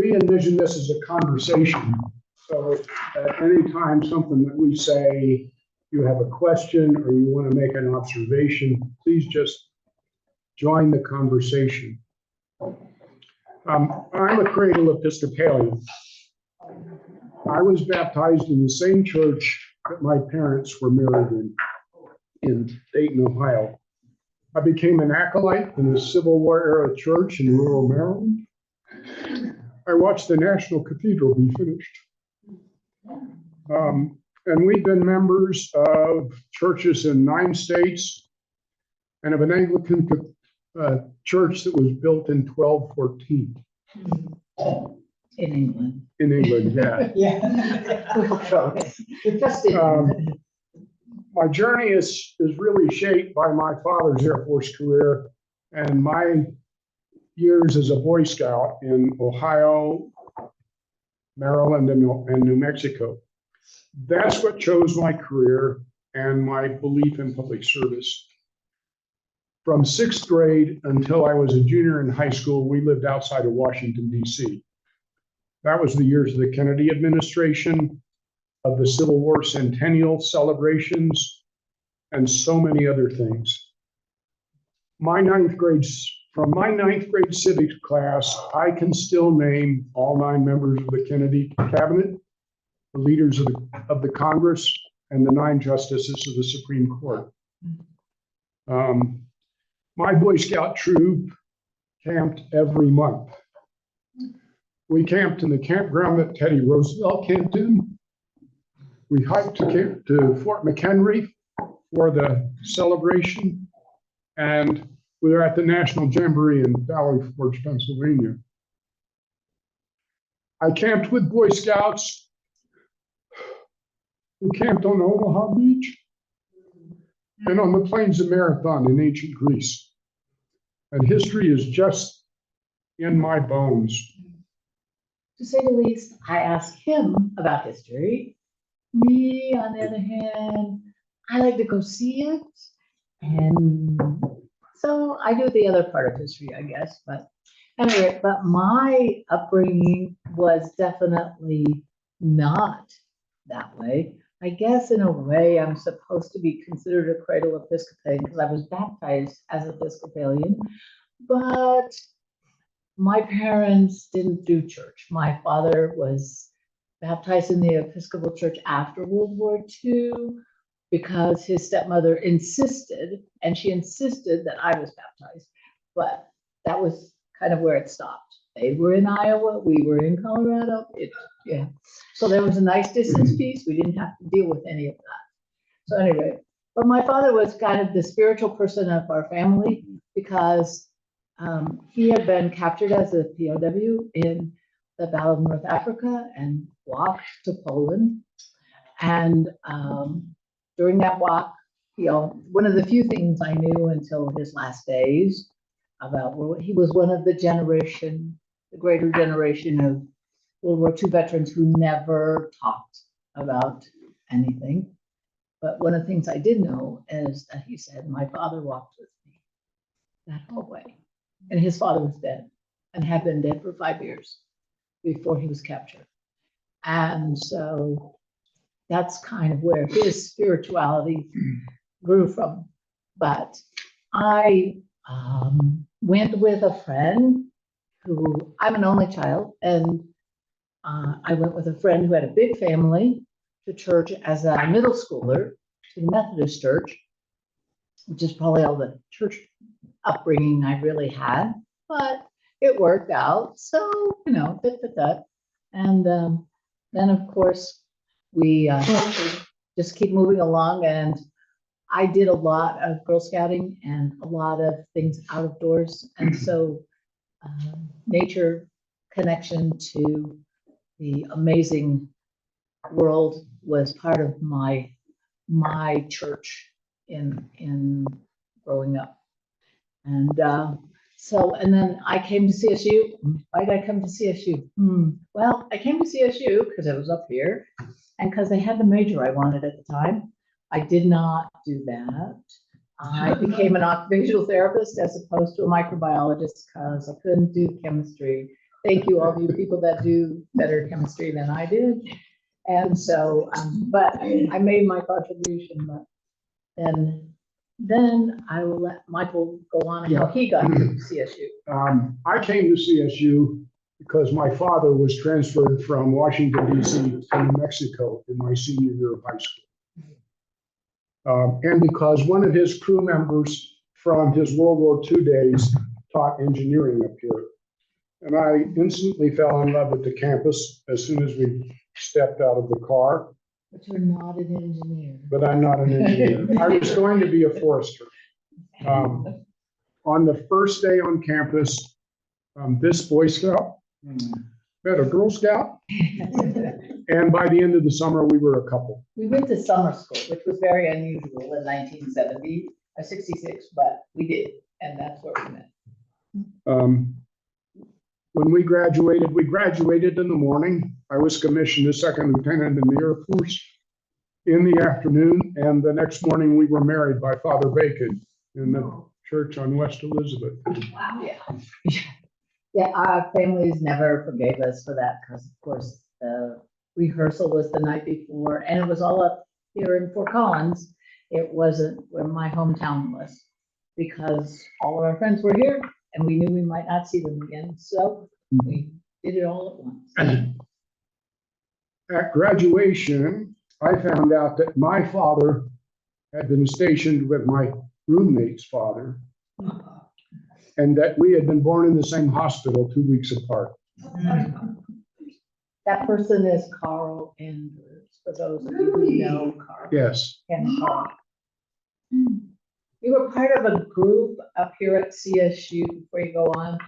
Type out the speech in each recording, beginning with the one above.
we envision this as a conversation. So at any time, something that we say, you have a question or you want to make an observation, please just join the conversation. I'm a cradle Episcopalian. I was baptized in the same church that my parents were married in Dayton, Ohio. I became an acolyte in the Civil War era church in rural Maryland. I watched the National Cathedral be finished. And we've been members of churches in 9 states and of an Anglican church that was built in 1214. In England. In England, yeah. My journey is really shaped by my father's Air Force career and my years as a Boy Scout in Ohio, Maryland, and New Mexico. That's what chose my career and my belief in public service. From 6th grade until I was a junior in high school, we lived outside of Washington, D.C. That was the years of the Kennedy administration, of the Civil War centennial celebrations, and so many other things. From my ninth grade civics class, I can still name all 9 members of the Kennedy cabinet, the leaders of the Congress, and the 9 justices of the Supreme Court. My Boy Scout troop camped every month. We camped in the campground that Teddy Roosevelt camped in. We hiked to Fort McHenry for the celebration, and we were at the National Jamboree in Valley Forge, Pennsylvania. I camped with Boy Scouts who camped on Omaha Beach and on the plains of Marathon in ancient Greece. And history is just in my bones. To say the least, I asked him about history. Me, on the other hand, I like to go see it. And so I do the other part of history, I guess. But anyway, but my upbringing was definitely not that way. I guess in a way I'm supposed to be considered a cradle Episcopalian because I was baptized as Episcopalian, but my parents didn't do church. My father was baptized in the Episcopal Church after World War II because his stepmother insisted, and she insisted that I was baptized, but that was kind of where it stopped. They were in Iowa, we were in Colorado. So there was a nice distance piece. We didn't have to deal with any of that. So anyway, but my father was kind of the spiritual person of our family because he had been captured as a POW in the Battle of North Africa and walked to Poland. And during that walk, one of the few things I knew until his last days about, he was one of the greater generation of World War II veterans who never talked about anything. But one of the things I did know is that he said, my father walked with me that whole way. And his father was dead and had been dead for 5 years before he was captured. And so that's kind of where his spirituality grew from. But I went with a friend who, I'm an only child, and I went with a friend who had a big family to church as a middle schooler to the Methodist Church, which is probably all the church upbringing I really had, but it worked out. So, that. And then, of course, we just keep moving along. And I did a lot of Girl Scouting and a lot of things out of doors. And so nature connection to the amazing world was part of my church in growing up. And and then I came to CSU. Why did I come to CSU? Well, I came to CSU because I was up here and because they had the major I wanted at the time. I did not do that. I became an occupational therapist as opposed to a microbiologist because I couldn't do chemistry Thank you, all you people that do better chemistry than I did. And so, but I made my contribution, but then I will let Michael go on and how he got to CSU. I came to CSU because my father was transferred from Washington DC to New Mexico in my senior year of high school. And because one of his crew members from his World War II days taught engineering up here. And I instantly fell in love with the campus as soon as we stepped out of the car. But you're not an engineer. But I'm not an engineer. I was going to be a forester. On the first day on campus, this Boy Scout met a Girl Scout. And by the end of the summer, we were a couple. We went to summer school, which was very unusual in 1970 or 66, but we did, and that's where we met. When we graduated in the morning. I was commissioned as second lieutenant in the Air Force in the afternoon, and the next morning we were married by Father Bacon in the church on West Elizabeth. Wow. Yeah. Yeah, our families never forgave us for that because, of course, the rehearsal was the night before, and it was all up here in Fort Collins. It wasn't where my hometown was because all of our friends were here, and we knew we might not see them again, so we did it all at once. At graduation, I found out that my father had been stationed with my roommate's father, and that we had been born in the same hospital 2 weeks apart. That person is Carl Andrews, for those of you who know Carl. Yes. And Carl. You were part of a group up here at CSU, before you go on. It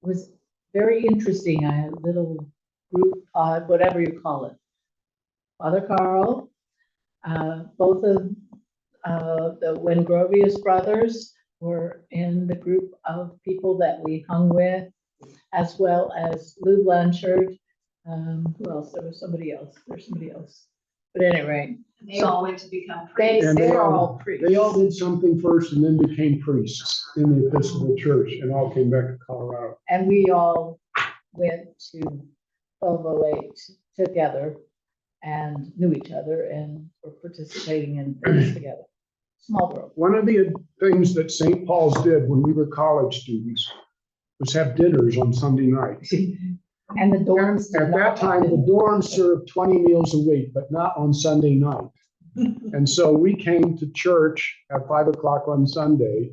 was very interesting, a little group, whatever you call it. Father Carl, both of the Wengrovius brothers were in the group of people that we hung with, as well as Lou Blanchard. Who else? There was somebody else. There's somebody else. But anyway, They all went to become priests. And they're all priests. They all did something first and then became priests in the Episcopal Church and all came back to Colorado. And we all went to 1208 together and knew each other and were participating in things together. Small world. One of the things that St. Paul's did when we were college students was have dinners on Sunday nights. And the dorms. At that time, the dorms served 20 meals a week, but not on Sunday night. And so we came to church at 5 o'clock on Sunday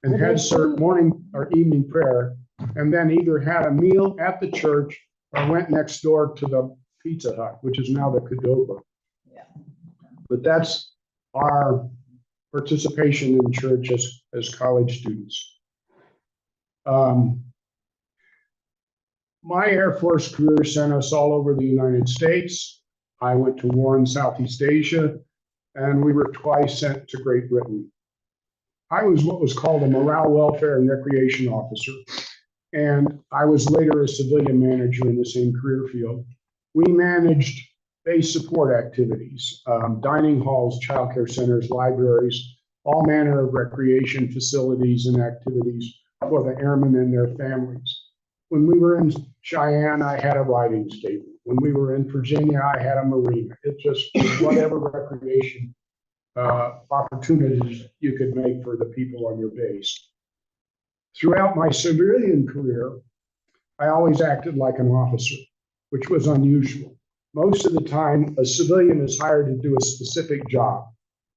and had morning or evening prayer, and then either had a meal at the church or went next door to the Pizza Hut, which is now the Qdoba. Yeah. But that's our participation in church as college students. My Air Force career sent us all over the United States. I went to war in Southeast Asia, and we were twice sent to Great Britain. I was what was called a morale, welfare, and recreation officer, and I was later a civilian manager in the same career field. We managed base support activities, dining halls, childcare centers, libraries, all manner of recreation facilities and activities for the airmen and their families. When we were in Cheyenne, I had a riding stable. When we were in Virginia, I had a marina. It just was whatever recreation opportunities you could make for the people on your base. Throughout my civilian career, I always acted like an officer, which was unusual. Most of the time, a civilian is hired to do a specific job,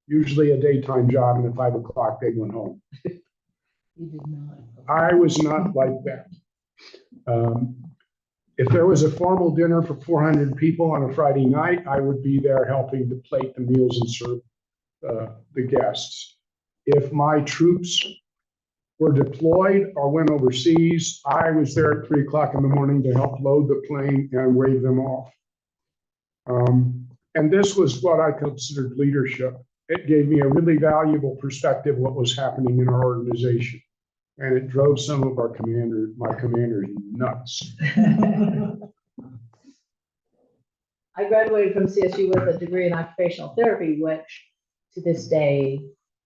usually a daytime job, and at 5 o'clock they went home. You did not. I was not like that. If there was a formal dinner for 400 people on a Friday night, I would be there helping to plate the meals and serve the guests. If my troops were deployed or went overseas, I was there at 3 o'clock in the morning to help load the plane and wave them off. And this was what I considered leadership. It gave me a really valuable perspective of what was happening in our organization. And it drove some of our my commanders nuts. I graduated from CSU with a degree in occupational therapy, which to this day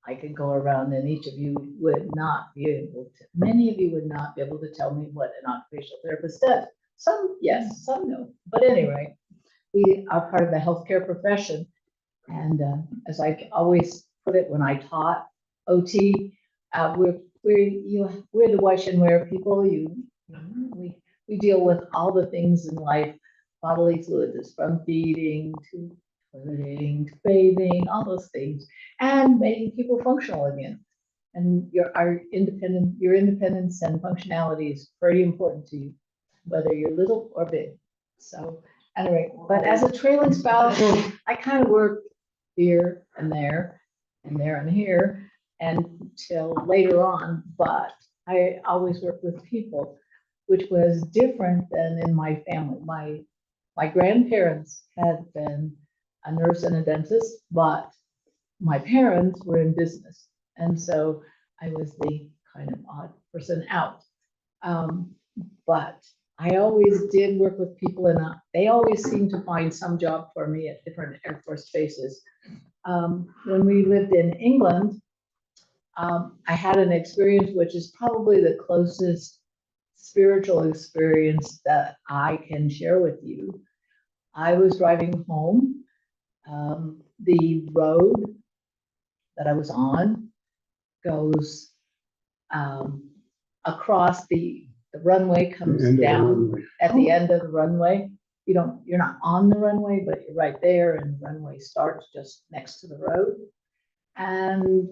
I could go around and each of you would not be able to, many of you would not be able to tell me what an occupational therapist does. Some, yes, some no. But anyway, we are part of the healthcare profession. And as I always put it when I taught OT, we're the wash and wear people. We deal with all the things in life, bodily fluids, from feeding to toileting to bathing, all those things, and making people functional again. And your independence and functionality is pretty important to you, whether you're little or big. So anyway, but as a trailing spouse, I kind of worked here and there and there and here until later on, but I always worked with people, which was different than in my family. My grandparents had been a nurse and a dentist, but my parents were in business. And so I was the kind of odd person out. But I always did work with people, and they always seemed to find some job for me at different Air Force bases. When we lived in England, I had an experience which is probably the closest spiritual experience that I can share with you. I was driving home. The road that I was on goes across the runway comes down at the end of the runway. You're not on the runway, but you're right there, and the runway starts just next to the road. And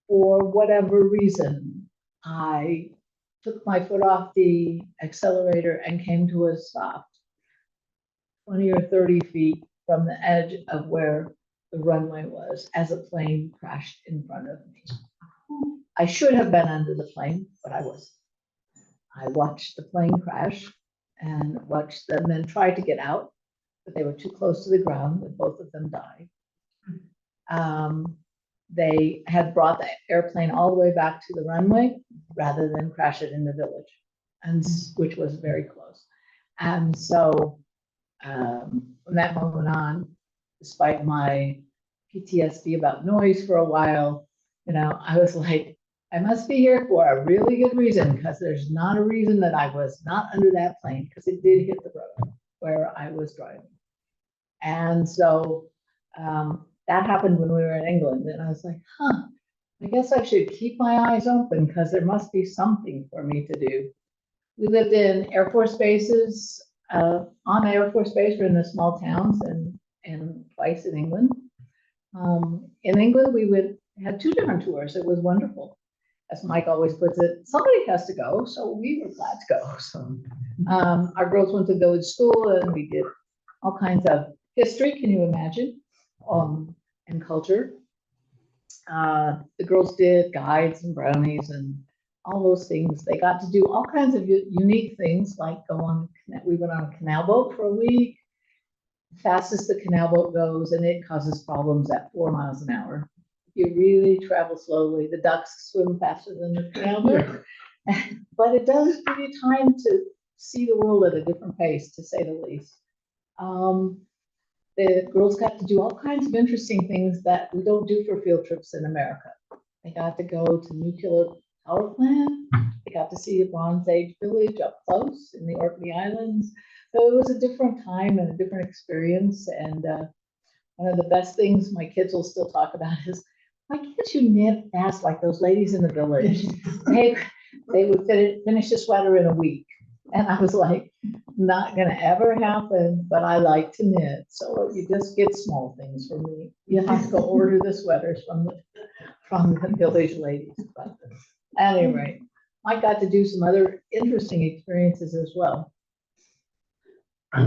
for whatever reason, I took my foot off the accelerator and came to a stop 20 or 30 feet from the edge of where the runway was as a plane crashed in front of me. I should have been under the plane, but I wasn't. I watched the plane crash and watched them then try to get out, but they were too close to the ground and both of them died. They had brought the airplane all the way back to the runway rather than crash it in the village, and which was very close. And so from that moment on, despite my PTSD about noise for a while, I was like, I must be here for a really good reason, because there's not a reason that I was not under that plane, because it did hit the road where I was driving. And so that happened when we were in England, and I was like, I guess I should keep my eyes open, because there must be something for me to do. We lived in Air Force bases, on Air Force Base, we're in the small towns, and twice in England. In England, we had 2 different tours. It was wonderful. As Mike always puts it, somebody has to go, so we were glad to go. So our girls went to village school, and we did all kinds of history, can you imagine, and culture. The girls did guides and brownies and all those things. They got to do all kinds of unique things, like we went on a canal boat for a week, fastest the canal boat goes, and it causes problems at 4 miles an hour. You really travel slowly. The ducks swim faster than the canal boat, but it does give you time to see the world at a different pace, to say the least. The girls got to do all kinds of interesting things that we don't do for field trips in America. They got to go to nuclear power plant. They got to see a Bronze Age village up close in the Orkney Islands. So it was a different time and a different experience. And one of the best things my kids will still talk about is, why can't you knit fast like those ladies in the village? They would finish a sweater in a week. And I was like, not going to ever happen, but I like to knit. So you just get small things from me. You have to go order the sweaters from the village ladies. But anyway, I got to do some other interesting experiences as well. I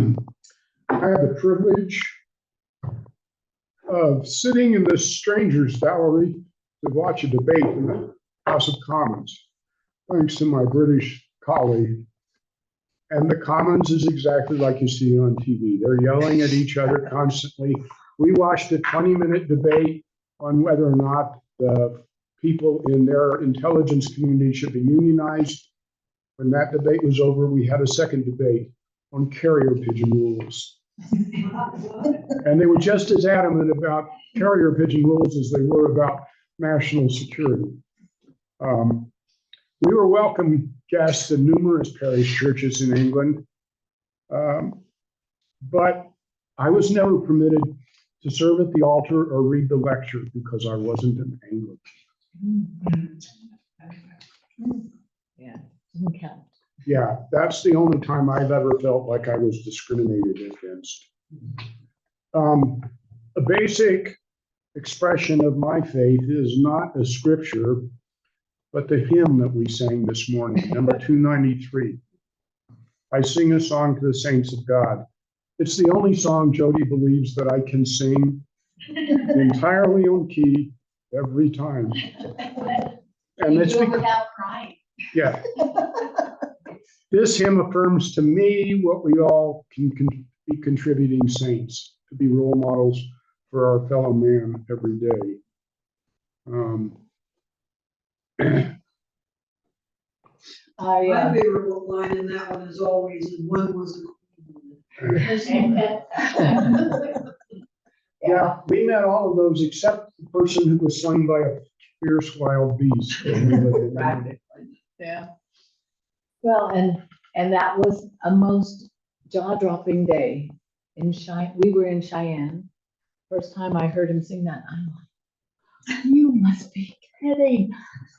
had the privilege of sitting in this strangers gallery to watch a debate in the House of Commons, thanks to my British colleague. And the Commons is exactly like you see on TV. They're yelling at each other constantly. We watched a 20-minute debate on whether or not the people in their intelligence community should be unionized. When that debate was over, we had a second debate on carrier pigeon rules. And they were just as adamant about carrier pigeon rules as they were about national security. We were welcome guests in numerous parish churches in England, but I was never permitted to serve at the altar or read the lecture because I wasn't an Anglican. Yeah, doesn't count. Yeah, that's the only time I've ever felt like I was discriminated against. A basic expression of my faith is not a scripture, but the hymn that we sang this morning, number 293. I sing a song to the saints of God. It's the only song Jody believes that I can sing entirely on key every time. And You it's do it because, without crying. yeah, this hymn affirms to me what we all can be contributing saints, to be role models for our fellow man every day. My favorite line in that one is always, and one was a queen. Yeah, we met all of those except the person who was slain by a fierce wild beast. Yeah. Well, and that was a most jaw-dropping day in Cheyenne. We were in Cheyenne. First time I heard him sing that, I'm like, you must be kidding.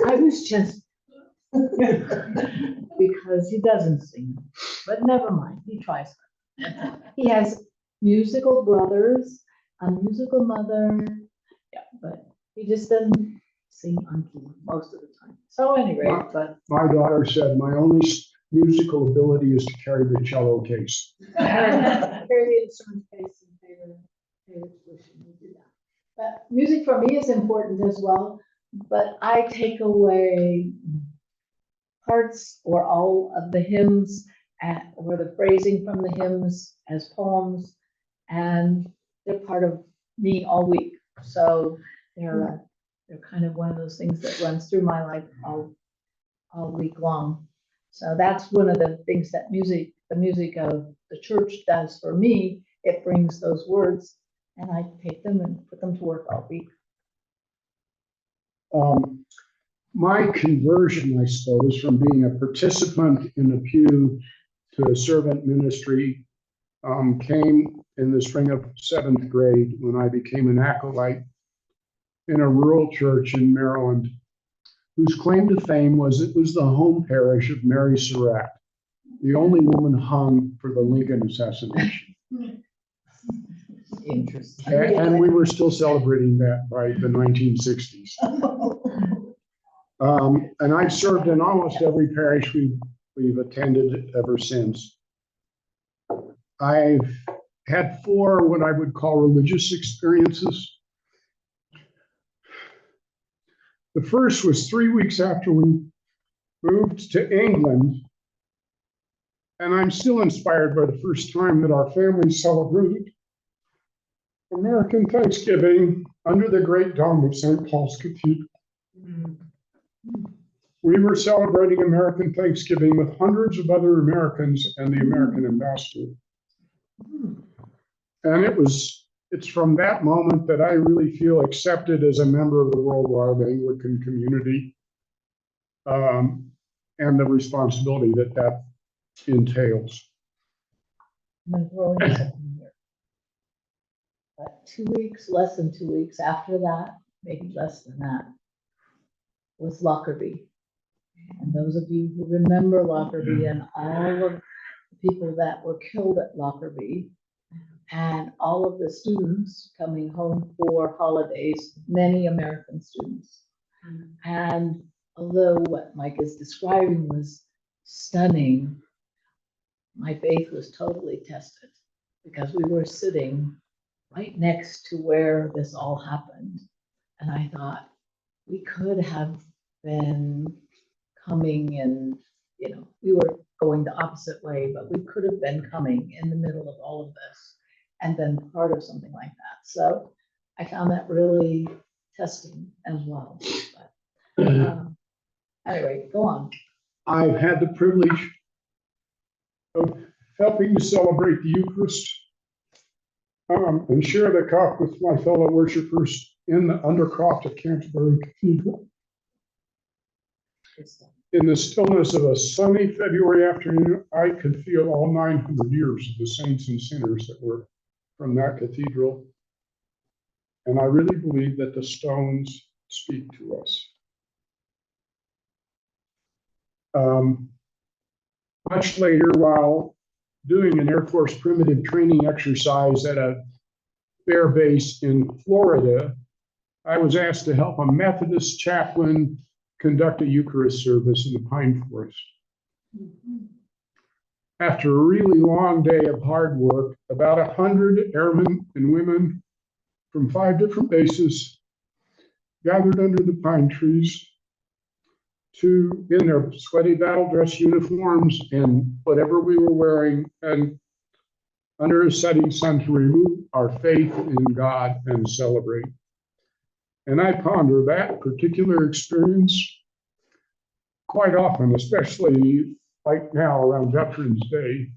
I was just because he doesn't sing, but never mind, he tries. He has musical brothers, a musical mother, yeah, but he just doesn't sing on key most of the time. So anyway, but My daughter said, my only musical ability is to carry the cello case. carry the instrument case and pay the tuition, we do that. But music for me is important as well, but I take away parts or all of the hymns or the phrasing from the hymns as poems, and they're part of me all week. So they're kind of one of those things that runs through my life all week long. So that's one of the things that the music of the church does for me. It brings those words, and I take them and put them to work all week. My conversion, I suppose, from being a participant in the pew to a servant ministry came in the spring of 7th grade when I became an acolyte in a rural church in Maryland, whose claim to fame was it was the home parish of Mary Surratt, the only woman hung for the Lincoln assassination. Interesting. And we were still celebrating that by the 1960s. And I've served in almost every parish we've attended ever since. I've had 4 what I would call religious experiences. The first was 3 weeks after we moved to England, and I'm still inspired by the first time that our family celebrated American Thanksgiving under the great dome of St. Paul's Cathedral. We were celebrating American Thanksgiving with hundreds of other Americans and the American ambassador. And it's from that moment that I really feel accepted as a member of the worldwide Anglican community, and the responsibility that entails. I'm throwing something here. But 2 weeks, less than 2 weeks after that, maybe less than that, was Lockerbie. And those of you who remember Lockerbie and all of the people that were killed at Lockerbie, and all of the students coming home for holidays, many American students. And although what Mike is describing was stunning, my faith was totally tested because we were sitting right next to where this all happened. And I thought, we could have been coming and, we were going the opposite way, but we could have been coming in the middle of all of this and been part of something like that. So I found that really testing as well. But, anyway, go on. I've had the privilege of helping to celebrate the Eucharist and share the cup with my fellow worshipers in the undercroft of Canterbury Cathedral. In the stillness of a sunny February afternoon, I could feel all 900 years of the saints and sinners that were from that cathedral. And I really believe that the stones speak to us. Much later, while doing an Air Force primitive training exercise at a air base in Florida, I was asked to help a Methodist chaplain conduct a Eucharist service in the pine forest. After a really long day of hard work, about 100 airmen and women from 5 different bases gathered under the pine trees in their sweaty battle dress uniforms and whatever we were wearing, and under a setting sun to renew our faith in God and celebrate. And I ponder that particular experience quite often, especially right now around Veterans Day.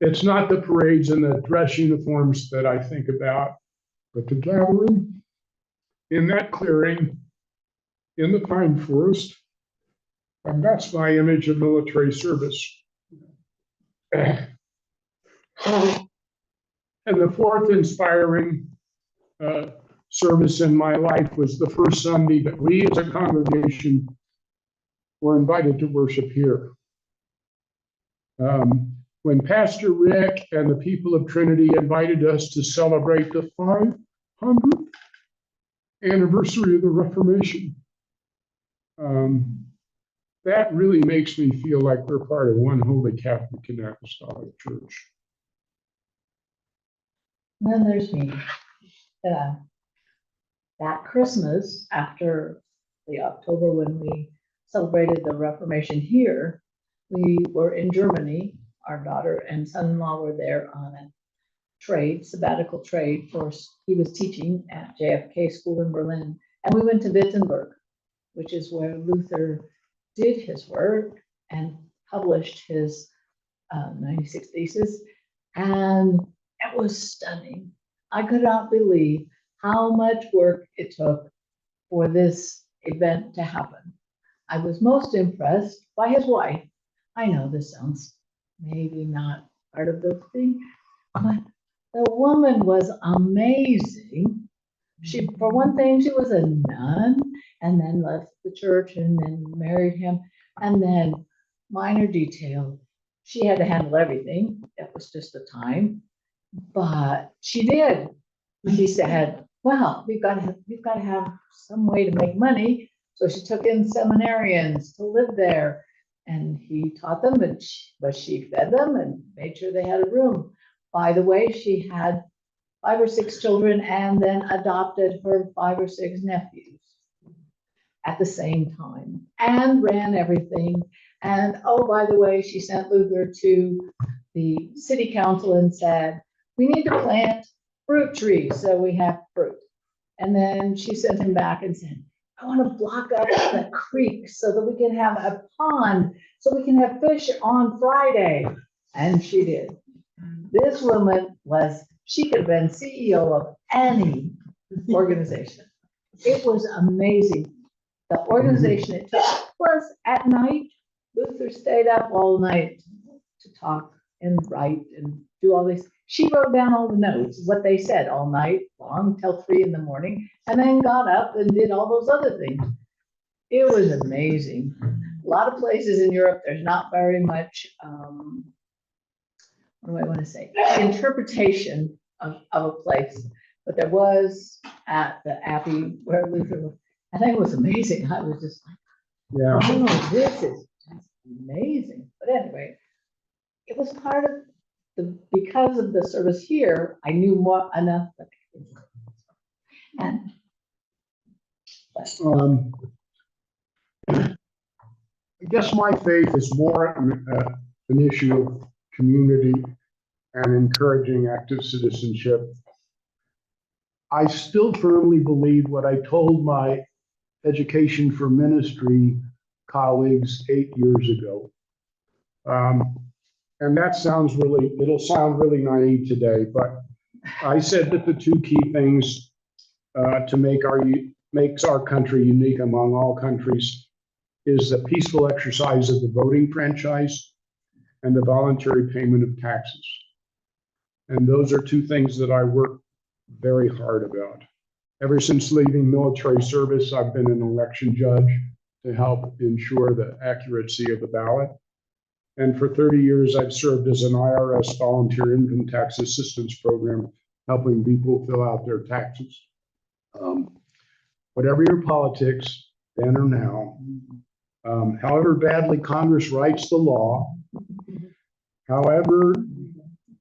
It's not the parades and the dress uniforms that I think about, but the gathering in that clearing in the pine forest, and that's my image of military service. And the fourth inspiring service in my life was the first Sunday that we as a congregation were invited to worship here. When Pastor Rick and the people of Trinity invited us to celebrate the 500th anniversary of the Reformation, that really makes me feel like we're part of one holy Catholic and Apostolic Church. Then there's me. That Christmas, after the October when we celebrated the Reformation here, we were in Germany. Our daughter and son-in-law were there on a sabbatical trade course. He was teaching at JFK School in Berlin. And we went to Wittenberg, which is where Luther did his work and published his 96 Theses. And it was stunning. I could not believe how much work it took for this event to happen. I was most impressed by his wife. I know this sounds maybe not part of the thing, but the woman was amazing. For one thing, she was a nun and then left the church and then married him. And then, minor detail, she had to handle everything. It was just the time, but she did. She said, well, we've got to have some way to make money. So she took in seminarians to live there, and he taught them, but she fed them and made sure they had a room. By the way, she had 5 or 6 children and then adopted her 5 or 6 nephews at the same time and ran everything. And oh, by the way, she sent Luther to the city council and said, we need to plant fruit trees so we have fruit. And then she sent him back and said, I want to block up the creek so that we can have a pond so we can have fish on Friday. And she did. This woman she could have been CEO of any organization. It was amazing. The organization it took was at night. Luther stayed up all night to talk and write and do all this. She wrote down all the notes, what they said all night long till 3 in the morning, and then got up and did all those other things. It was amazing. A lot of places in Europe, there's not very much, what do I want to say, interpretation of a place. But there was at the Abbey where Luther was, and it was amazing. I was just like, Yeah. oh, this is just amazing. But anyway, it was part of because of the service here, I knew enough. And I guess my faith is more an issue of community and encouraging active citizenship. I still firmly believe what I told my education for ministry colleagues 8 years ago. And that it'll sound really naive today, but I said that the 2 key things to makes our country unique among all countries is the peaceful exercise of the voting franchise and the voluntary payment of taxes. And those are two things that I work very hard about. Ever since leaving military service, I've been an election judge to help ensure the accuracy of the ballot. And for 30 years, I've served as an IRS volunteer income tax assistance program, helping people fill out their taxes. Whatever your politics, then or now, however badly Congress writes the law, however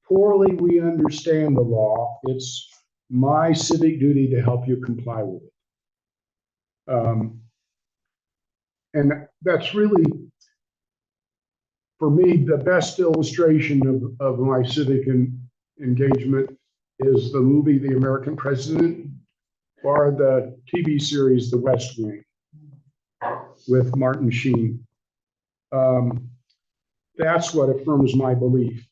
poorly we understand the law, it's my civic duty to help you comply with it. And that's really, for me, the best illustration of my civic engagement is the movie The American President, or the TV series The West Wing with Martin Sheen. That's what affirms my belief.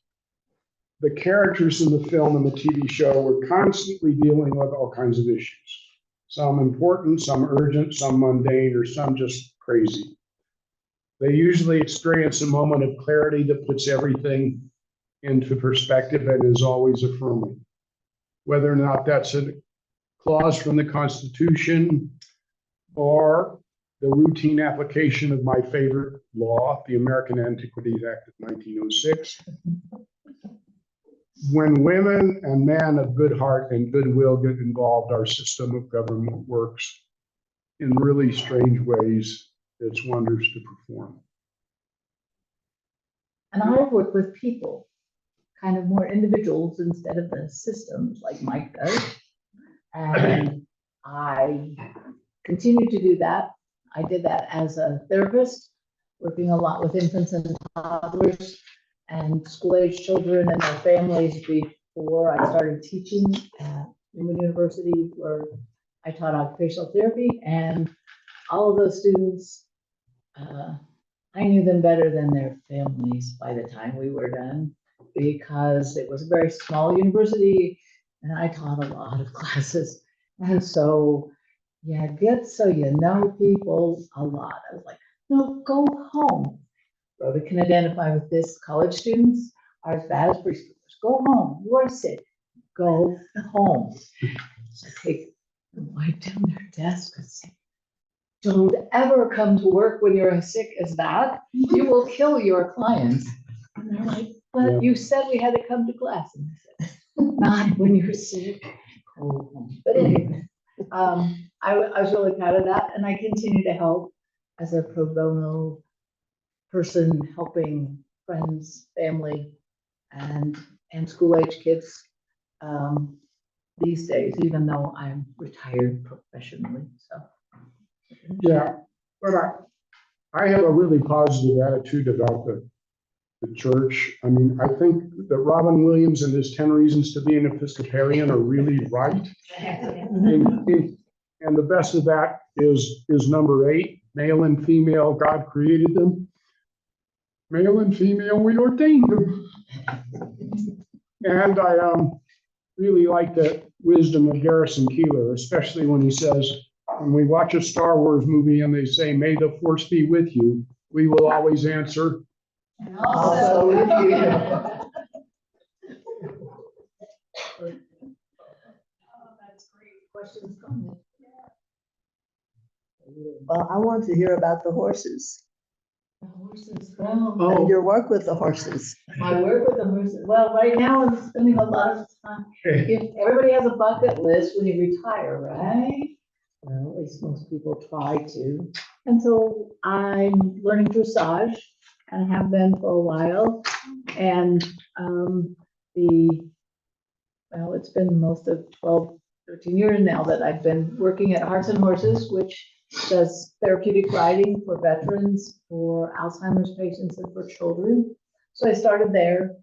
The characters in the film and the TV show were constantly dealing with all kinds of issues. Some important, some urgent, some mundane, or some just crazy. They usually experience a moment of clarity that puts everything into perspective and is always affirming. Whether or not that's a clause from the Constitution or the routine application of my favorite law, the American Antiquities Act of 1906. When women and men of good heart and goodwill get involved, our system of government works in really strange ways. It's wonders to perform. And I work with people, kind of more individuals instead of the systems like Mike does. And I continue to do that. I did that as a therapist, working a lot with infants and toddlers and school-age children and their families before I started teaching at Newman University, where I taught occupational therapy. And all of those students, I knew them better than their families by the time we were done, because it was a very small university and I taught a lot of classes. And so, yeah, get so you know people a lot. I was like, no, go home. Brother can identify with this. College students are as bad as preschoolers. Go home. You are sick. Go home. So take and wipe down their desk and say, don't ever come to work when you're as sick as that. You will kill your clients. And they're like, but you said we had to come to class. And I said, not when you're sick. Go home. But anyway, I was really proud of that. And I continue to help as a pro bono person, helping friends, family, and school-age kids these days, even though I'm retired professionally. So. Yeah, but I have a really positive attitude about the church. I mean, I think that Robin Williams and his 10 Reasons to be an Episcopalian are really right. And the best of that is number 8, male and female, God created them. Male and female, we ordained them. And I really like the wisdom of Garrison Keillor, especially when he says, when we watch a Star Wars movie and they say, may the force be with you, we will always answer. And also with you. That's great. Questions, comments? Well, I want to hear about the horses The horses, well, and your work with the horses. I work with the horses. Well, right now I'm spending a lot of time. If everybody has a bucket list when you retire, right? Well, at least most people try to. And so I'm learning dressage and have been for a while. And well, it's been most of 12, 13 years now that I've been working at Hearts and Horses, which does therapeutic riding for veterans, for Alzheimer's patients, and for children. So I started there,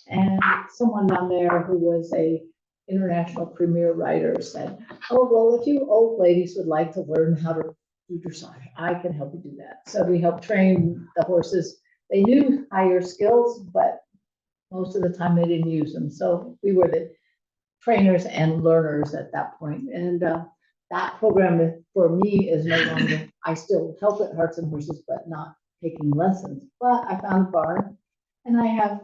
and someone down there who was a international premier rider said, oh, well, if you old ladies would like to learn how to do dressage, I can help you do that. So we helped train the horses. They knew higher skills, but most of the time they didn't use them. So we were the trainers and learners at that point. And that program for me is no longer, I still help at Hearts and Horses, but not taking lessons. But I found a bar and I have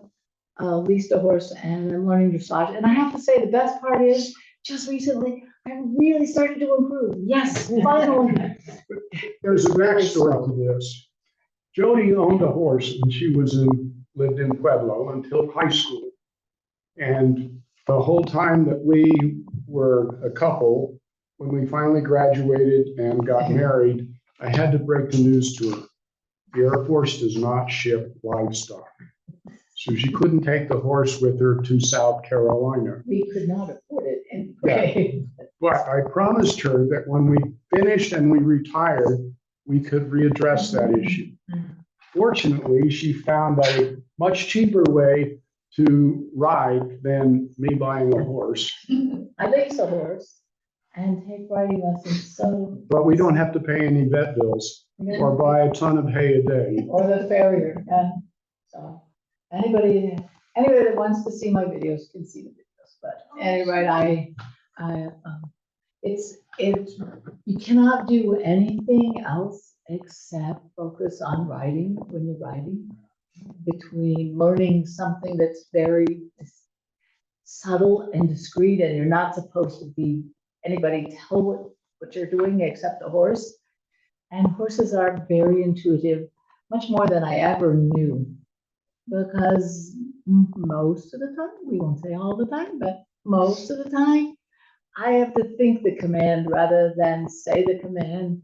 leased a horse and I'm learning dressage. And I have to say, the best part is just recently, I really started to improve. Yes, finally. There's a Really backstory to this. Jody owned a horse and she lived in Pueblo until high school. And the whole time that we were a couple, when we finally graduated and got married, I had to break the news to her. The Air Force does not ship livestock. So she couldn't take the horse with her to South Carolina. We could not afford it anyway. But I promised her that when we finished and we retired, we could readdress that issue. Fortunately, she found a much cheaper way to ride than me buying a horse. I lease a horse and take riding lessons, so. But we don't have to pay any vet bills or buy a ton of hay a day. Or the farrier, yeah. So anybody that wants to see my videos can see the videos, but anyway, you cannot do anything else except focus on writing when you're writing. Between learning something that's very subtle and discreet, and you're not supposed to be anybody tell what you're doing except a horse. And horses are very intuitive, much more than I ever knew. Because most of the time, we won't say all the time, but most of the time, I have to think the command rather than say the command.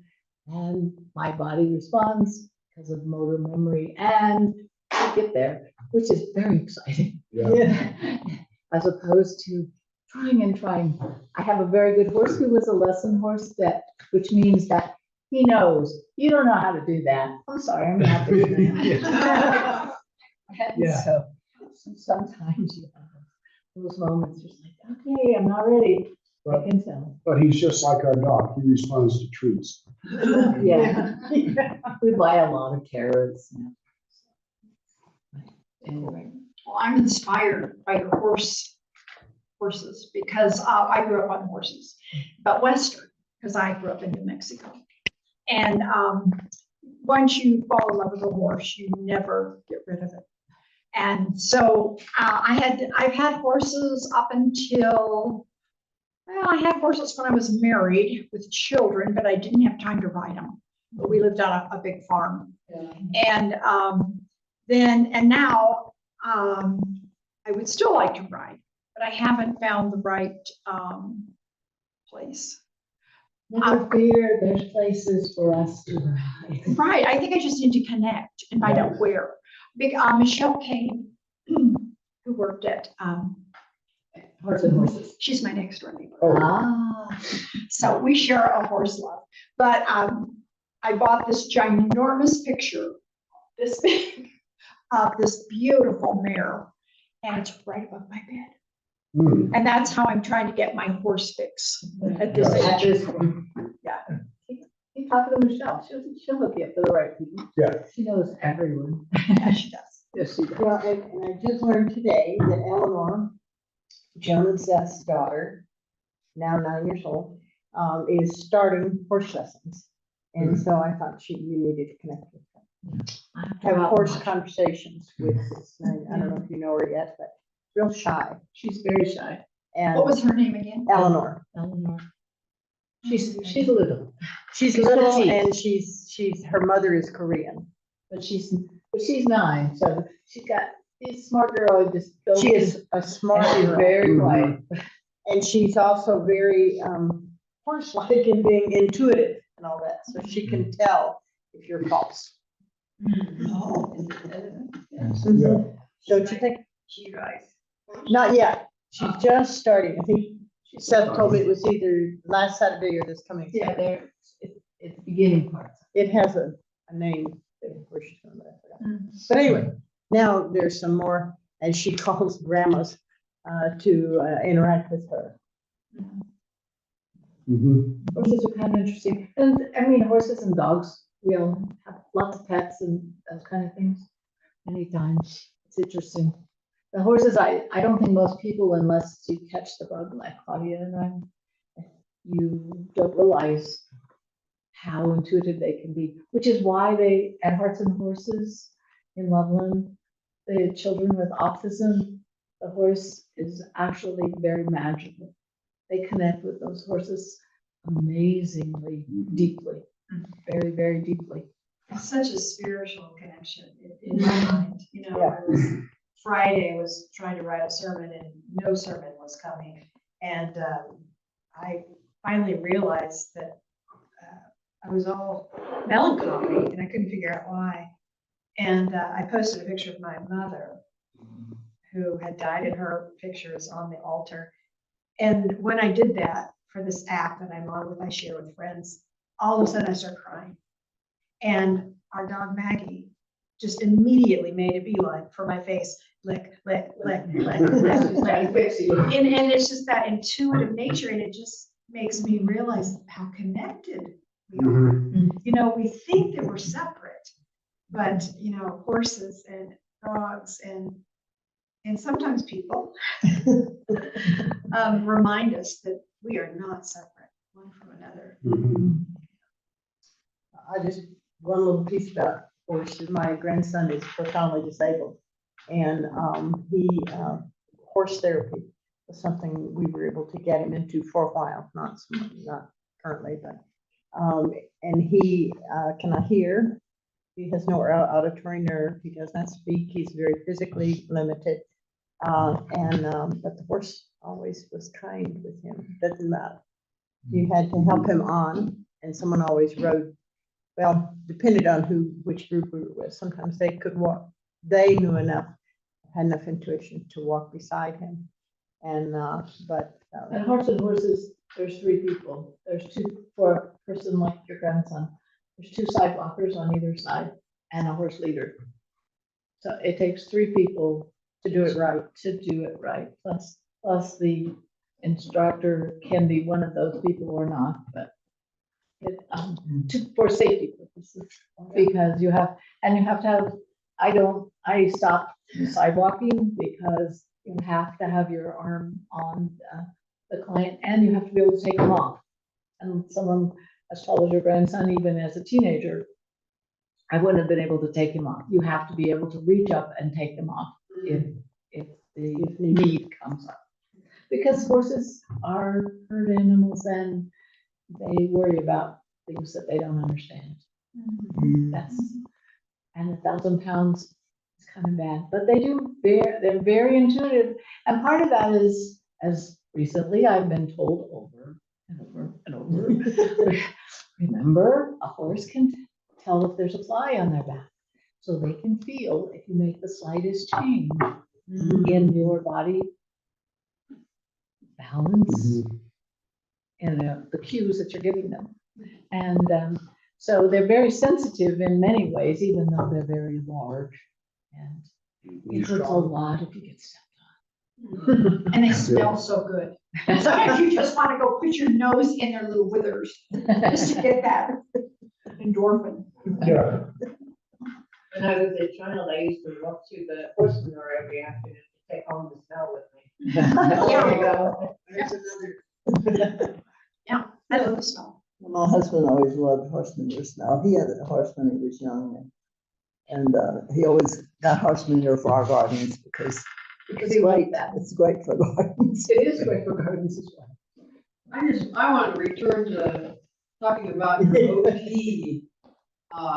And my body responds because of motor memory and I get there, which is very exciting. Yeah. As opposed to trying and trying. I have a very good horse who was a lesson horse which means that he knows, you don't know how to do that. I'm sorry, I'm not doing that. And Yeah. so sometimes you have those moments, you're like, okay, I'm not ready. I can tell. But he's just like our dog. He responds to treats. Yeah. We buy a lot of carrots. Anyway. Well, I'm inspired by the horses because I grew up on horses, but Western, because I grew up in New Mexico. And once you fall in love with a horse, you never get rid of it. And so I've had horses up until, well, I had horses when I was married with children, but I didn't have time to ride them. But we lived on a big farm. And now I would still like to ride, but I haven't found the right place. Never fear, there's places for us to ride. Right, I think I just need to connect and find out where. Michelle Kane, who worked at Hearts and Horses. she's my next door neighbor. Ah. So we share a horse love. But I bought this ginormous picture, this big, of this beautiful mare, and it's right above my bed. Hmm. And that's how I'm trying to get my horse fix at this Yeah. At age. this point. Yeah. Keep talking to Michelle, she'll hook you up to the right people. Yeah. She knows everyone. Yeah, she does. Yes, she does. Well, and I just learned today that Eleanor, Joan and Seth's daughter, now 9 years old, is starting horse lessons. And so I thought you needed to connect with her. Have horse conversations with this. I don't know if you know her yet, but real shy. She's very shy. And What was her name again? Eleanor. Eleanor. She's little, She's She's little petite. and she's her mother is Korean. but she's 9, so she's a smart girl, just. She is a smart And she's girl. very Mhm. quiet. And she's also very horse-like and being intuitive and all that, so she can tell if you're false. Oh. Yeah. Don't you think? You guys. Not yet. She's just starting. I think Seth told me it was either last Saturday or this coming Yeah, Saturday. it's the beginning parts. It has a name. Where she's from, but I forgot. Mm. But anyway, now there's some more, as she calls grandmas, to interact with her. Mhm. Horses are kind of interesting, and I mean, horses and dogs, we all have lots of pets and those kind of things. Anytime, it's interesting. The horses, I don't think most people, unless you catch the bug like Claudia and I, you don't realize how intuitive they can be, which is why they, at Hearts and Horses in Loveland, the children with autism, the horse is actually very magical. They connect with those horses amazingly deeply, very, very deeply. It's such a spiritual connection in my mind, you know, I was, Friday was trying to write a sermon and no sermon was coming. And I finally realized that I was all melancholy and I couldn't figure out why. And I posted a picture of my mother who had died, and her picture is on the altar. And when I did that for this app that I'm on with, I share with friends, all of a sudden I start crying. And our dog Maggie just immediately made a beeline for my face. Lick, lick, lick, lick, lick, lick. And it's just that intuitive nature, and it just makes me realize how connected we are. You know, we think that we're separate, but you know, horses and dogs and sometimes people remind us that we are not separate one from another. I just, one little piece about horses, my grandson is profoundly disabled. And horse therapy was something we were able to get him into for a while, not currently, but, and he cannot hear. He has no auditory nerve. He does not speak. He's very physically limited. But the horse always was kind with him. Doesn't matter. You had to help him on, and someone always rode. Well, depended on which group we were with. Sometimes they could walk. They knew enough, had enough intuition to walk beside him. And At Hearts and Horses, there's 3 people. There's 2 for a person like your grandson. There's 2 sidewalkers on either side and a horse leader. So it takes 3 people to do it right. Plus the instructor can be one of those people or not, but for safety purposes, because you have to have. I stopped sidewalking because you have to have your arm on the client, and you have to be able to take them off. And someone as tall as your grandson, even as a teenager, I wouldn't have been able to take him off. You have to be able to reach up and take them off if the need comes up. Because horses are herd animals and they worry about things that they don't understand. And 1,000 pounds is kind of bad, but they're very intuitive. And part of that is, as recently I've been told over and over and over, remember, a horse can tell if there's a fly on their back. So they can feel if you make the slightest change in your body balance and the cues that you're giving them. And so they're very sensitive in many ways, even though they're very large. And it hurts a lot if you get stepped on. And they smell so good. Sometimes you just want to go put your nose in their little withers just to get that endorphin. Yeah. When I was a child, I used to walk through the horse manure every afternoon to take home the smell with me. There you go. There's another. Yeah, I love the smell. My husband always loved horse manure smell. He had a horse when he was young, and he always got horse manure for our gardens because he liked that. it's great for gardens. It is great for gardens as well. I want to return to talking about your OT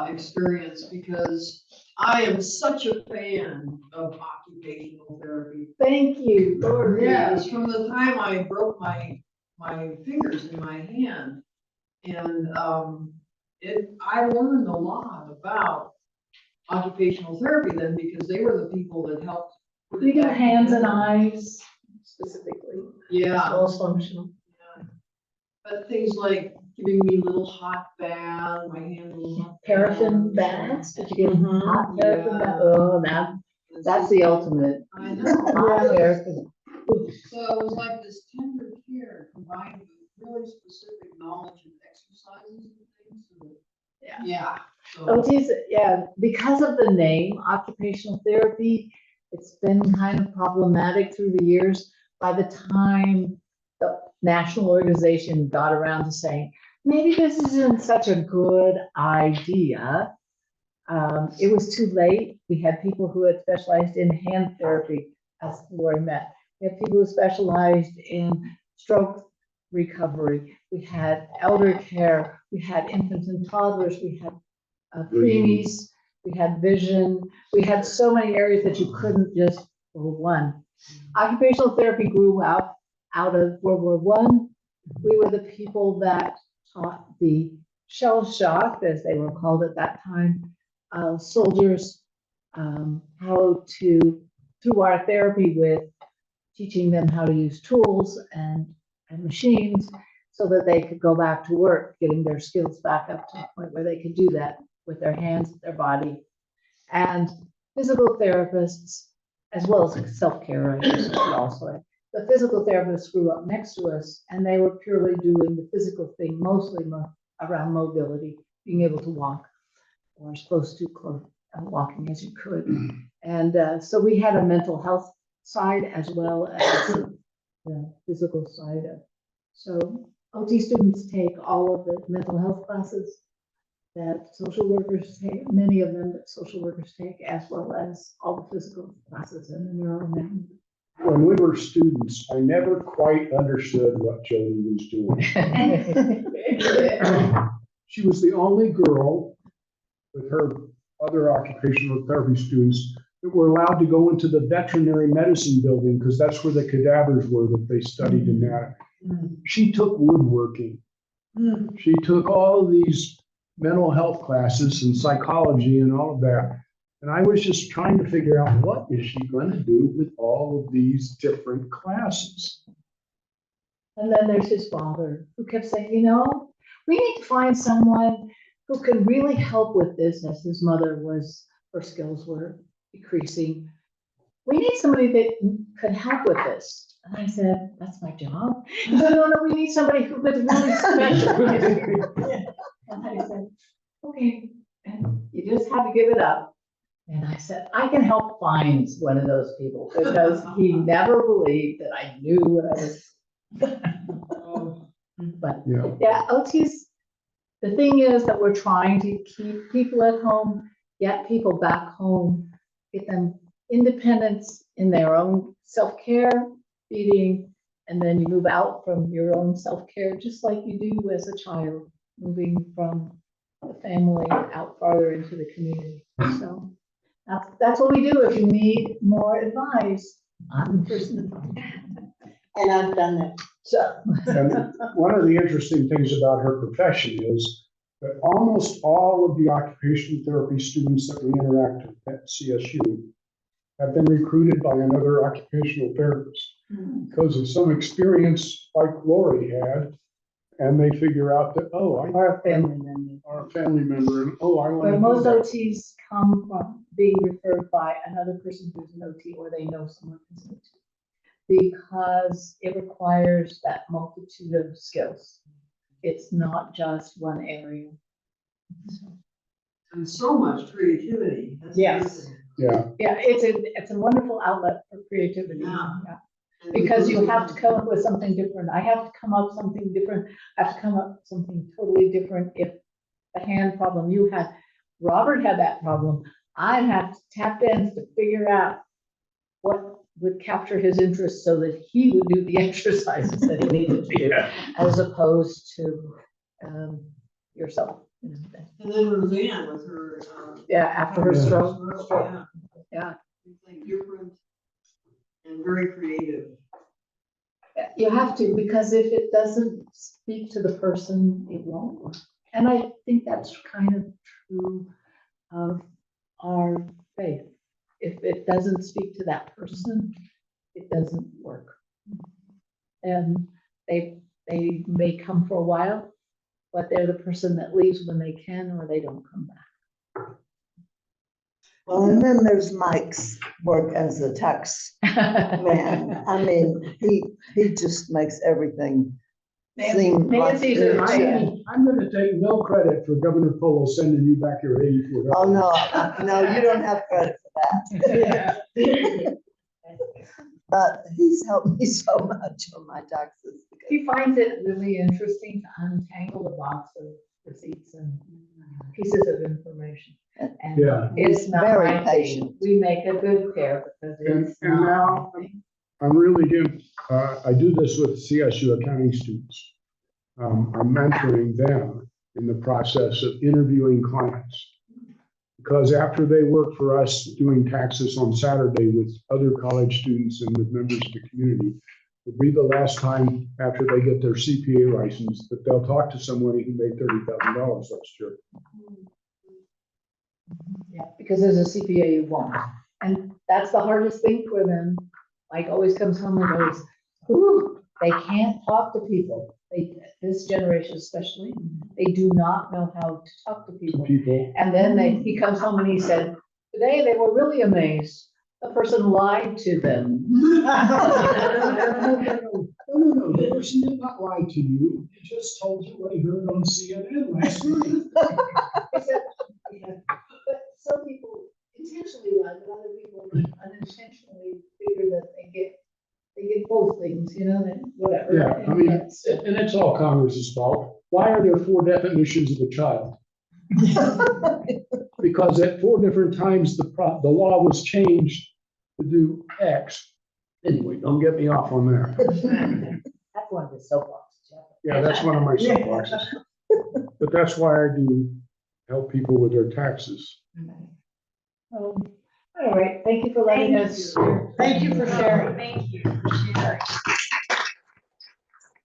experience, because I am such a fan of occupational therapy. Thank you, Lord. Yes, from the time I broke my fingers in my hand, and I learned a lot about occupational therapy then, because they were the people that helped. We do hands and eyes specifically. Yeah. As well as functional. Yeah. But things like giving me little hot baths, my hand a little hot Paraffin baths. baths, did you get hot paraffin Yeah. bath? Oh, that's the ultimate. I know. Hot paraffin. So it was like this tender care combined with really specific knowledge and exercises and things. So yeah. So, Oh, geez, yeah, because of the name, occupational therapy, it's been kind of problematic through the years. By the time the national organization got around to saying, maybe this isn't such a good idea. It was too late. We had people who had specialized in hand therapy, as Lori met. We had people who specialized in stroke recovery. We had elder care. We had infants and toddlers. We had preemies. We had vision. We had so many areas that you couldn't just pull one. Occupational therapy grew out of World War I. We were the people that taught the shell shock, as they were called at that time, soldiers, how to, through our therapy with teaching them how to use tools and machines so that they could go back to work, getting their skills back up to the point where they could do that with their hands, their body. And physical therapists, as well as self-care, I guess, also. The physical therapists grew up next to us, and they were purely doing the physical thing, mostly around mobility, being able to walk, or as close to walking as you could. And so we had a mental health side as well as the physical side of. So OT students take all of the mental health classes that social workers take, many of them that social workers take, as well as all the physical classes and the neuromanagement. When we were students, I never quite understood what Jody was doing. She was the only girl with her other occupational therapy students that were allowed to go into the veterinary medicine building because that's where the cadavers were that they studied anatomy. She took woodworking. She took all of these mental health classes and psychology and all of that. And I was just trying to figure out what is she going to do with all of these different classes. And then there's his father who kept saying, you know, we need to find someone who can really help with this, as his mother was, her skills were decreasing. We need somebody that could help with this. And I said, that's my job. He said, no, we need somebody who could really specialize. And I said, okay, and you just have to give it up. And I said, I can help find one of those people, because he never believed that I knew what I was. But yeah, OTs, the thing is that we're trying to keep people at home, get people back home, get them independence in their own self-care, feeding, and then you move out from your own self-care, just like you do as a child, moving from the family out farther into the community. So that's what we do. If you need more advice, I'm the person. And I've done that. So And one of the interesting things about her profession is that almost all of the occupational therapy students that we interact with at CSU have been recruited by another occupational therapist because of some experience like Lori had, and they figure out that, oh, I our family member. are a family member, and oh, I want But to most do that. OTs come from being referred by another person who's an OT, or they know someone who's an OT, because it requires that multitude of skills. It's not just one area. And so much creativity. That's Yes. amazing. Yeah, Yeah, it's a wonderful outlet for creativity. Yeah. Yeah. Because you have to come up with something different. I have to come up something different. I have to come up with something totally different. If the hand problem you had, Robert had that problem, I'd have to tap dance to figure out what would capture his interest so that he would do the exercises that he needed to do, as opposed to yourself. You know, And then Roseanne with her. yeah, after her stroke. Yeah. Yeah. Something different and very creative. You have to, because if it doesn't speak to the person, it won't work. And I think that's kind of true of our faith. If it doesn't speak to that person, it doesn't work. And they may come for a while, but they're the person that leaves when they can, or they don't come back. Well, and then there's Mike's work as a tax man. I mean, he just makes everything seem like. Nancy's in my it's- I'm going to take no credit for Governor Polo sending you back your $84. Oh, no, you don't have credit for that. But he's helped me so much on my taxes because he finds it really interesting to untangle the box of receipts and pieces of information. And Yeah. it's not Very my thing. patient. We make a good pair because it's And not now- my thing. I'm really doing, I do this with CSU accounting students. I'm mentoring them in the process of interviewing clients. Because after they work for us doing taxes on Saturday with other college students and with members of the community, it'll be the last time after they get their CPA license that they'll talk to somebody who made $30,000 last year. Yeah, because as a CPA, you won't. And that's the hardest thing for them. Mike always comes home and goes, ooh, they can't talk to people. This generation especially, they do not know how to talk to To people. people, And then he comes home and he said, today they were really amazed. The person lied to them. no, the person did not lie to you. He just told you what he heard on CNN last night. He said, yeah, but some people intentionally lie, but other people unintentionally figure that they get both things, you know, and whatever. Yeah, I And mean, that's- and it's all Congress's fault. Why are there 4 definitions of a child? Because at 4 different times, the law was changed to do X. Anyway, don't get me off on that. That's one of the soapboxes, Jeff. Yeah, that's one of my soapboxes. But that's why I do help people with their taxes. All right, thank you for letting Thank us. Thank you for sharing. Thank you for sharing.